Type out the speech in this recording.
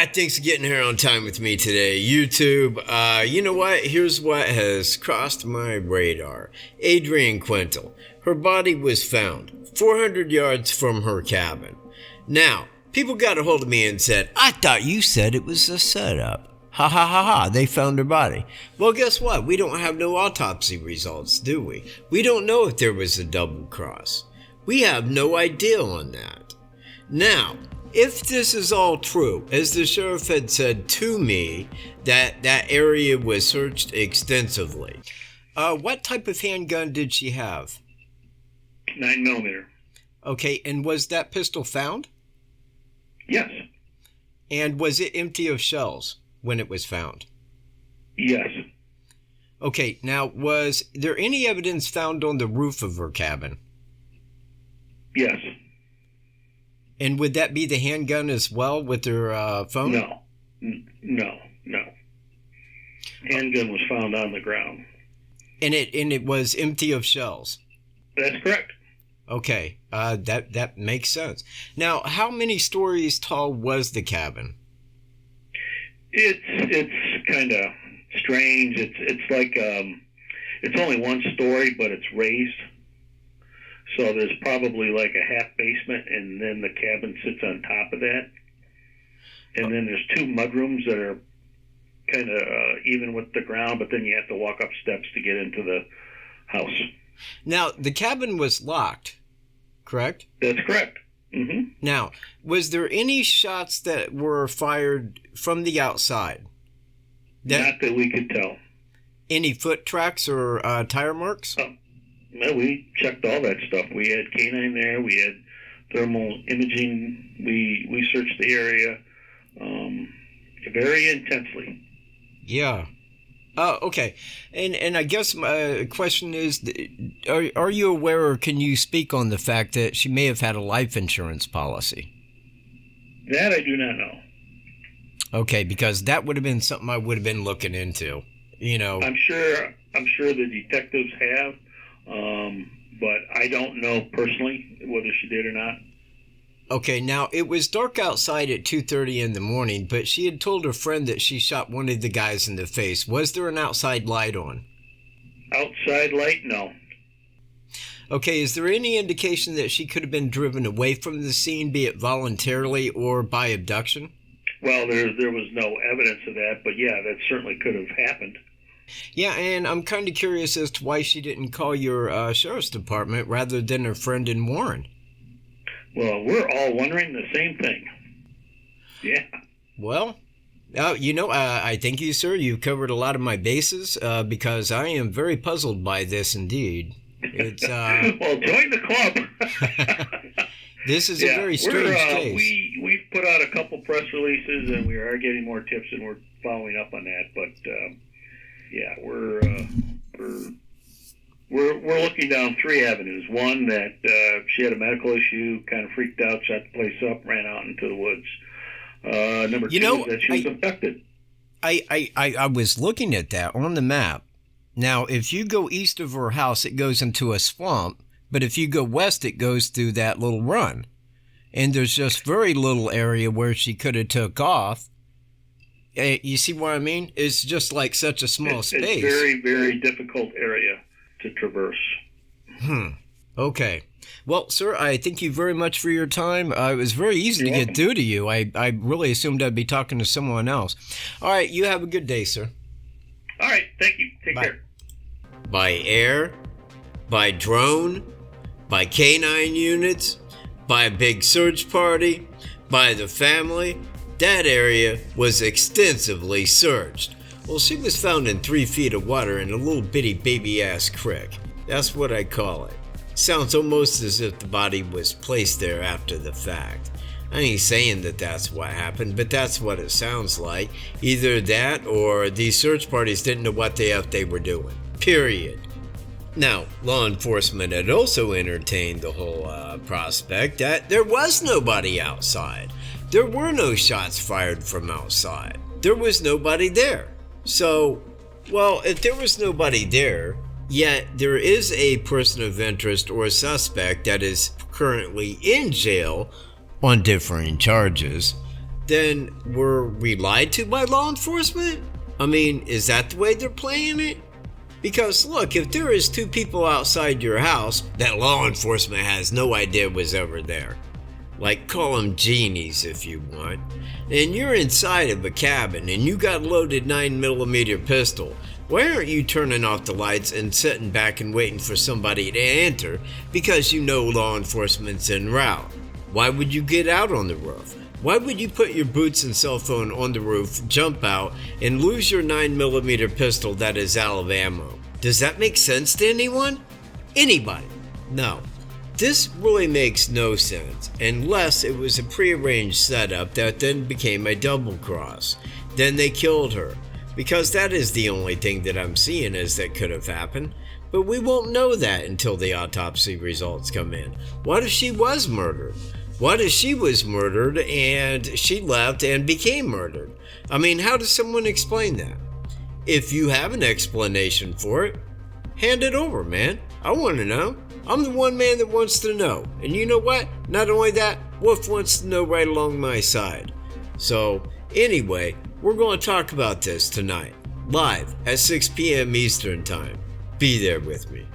Thanks for getting here on time with me today, YouTube. You know what? Here's what has crossed my radar. Adrienne Quintal. Her body was found 400 yards from her cabin. Now, people got a hold of me and said, I thought you said it was a setup. Ha ha ha ha, they found her body. Well, guess what? We don't have no autopsy results, do we? We don't know if there was a double cross. We have no idea on that. Now, if this is all true, as the sheriff had said to me, that area was searched extensively, what type of handgun did she have? 9mm. Okay, and was that pistol found? Yes. And was it empty of shells when it was found? Yes. Okay, now was there any evidence found on the roof of her cabin? Yes. And would that be the handgun as well with her phone? No. Handgun was found on the ground. And it was empty of shells? That's correct. Okay, that makes sense. Now, how many stories tall was the cabin? It's kind of strange. It's like it's only one story, but it's raised. So there's probably like a half basement, and then the cabin sits on top of that. And then there's two mudrooms that are kind of even with the ground, but then you have to walk up steps to get into the house. Now, the cabin was locked, correct? That's correct. Mm-hmm. Now, was there any shots that were fired from the outside? Not that we could tell. Any foot tracks or tire marks? No, we checked all that stuff. We had canine there. We had thermal imaging. We searched the area very intensely. Yeah. Oh, okay. And I guess my question is, are you aware or can you speak on the fact that she may have had a life insurance policy? That I do not know. Okay, because that would have been something I would have been looking into. You know, I'm sure the detectives have, but I don't know personally whether she did or not. Okay, now it was dark outside at 2:30 in the morning, but she had told her friend that she shot one of the guys in the face. Was there an outside light on? Outside light? No. Okay, is there any indication that she could have been driven away from the scene, be it voluntarily or by abduction? Well, there was no evidence of that, but yeah, that certainly could have happened. Yeah, and I'm kind of curious as to why she didn't call your sheriff's department rather than her friend in Warren. Well, we're all wondering the same thing. Yeah. Well, I thank you, sir. You've covered a lot of my bases because I am very puzzled by this indeed. It's well, join the club. This is a very strange case. We've put out a couple press releases, and we are getting more tips, and we're following up on that. But yeah, we're looking down three avenues. One, that she had a medical issue, kind of freaked out, shut the place up, ran out into the woods. Number two is that she was abducted. I was looking at that on the map. Now, if you go east of her house, it goes into a swamp. But if you go west, it goes through that little run. And there's just very little area where she could have took off. You see what I mean? It's just like such a small space. It's a very, very difficult area to traverse. Okay. Well, sir, I thank you very much for your time. It was very easy to get through to you. I really assumed I'd be talking to someone else. All right, you have a good day, sir. All right, thank you. Take care. By air, by drone, by canine units, by a big search party, by the family, that area was extensively searched. Well, she was found in 3 feet of water in a little bitty baby-ass creek. That's what I call it. Sounds almost as if the body was placed there after the fact. I ain't saying that that's what happened, but that's what it sounds like. Either that or these search parties didn't know what the F they were doing. Period. Now, law enforcement had also entertained the whole prospect that there was nobody outside. There were no shots fired from outside. There was nobody there. So, well, if there was nobody there, yet there is a person of interest or a suspect that is currently in jail on differing charges, then were we lied to by law enforcement? I mean, is that the way they're playing it? Because look, if there is 2 people outside your house that law enforcement has no idea was ever there, like call them genies if you want, and you're inside of a cabin and you got a loaded 9mm pistol, why aren't you turning off the lights and sitting back and waiting for somebody to enter because you know law enforcement's en route? Why would you get out on the roof? Why would you put your boots and cell phone on the roof, jump out, and lose your 9mm pistol that is out of ammo? Does that make sense to anyone? Anybody? No. This really makes no sense, unless it was a prearranged setup that then became a double cross. Then they killed her, because that is the only thing that I'm seeing as that could have happened. But we won't know that until the autopsy results come in. What if she was murdered? What if she was murdered and she left and became murdered? I mean, how does someone explain that? If you have an explanation for it, hand it over, man. I want to know. I'm the one man that wants to know. And you know what? Not only that, Wolf wants to know right along my side. So, anyway, we're going to talk about this tonight, live at 6 p.m. Eastern Time. Be there with me.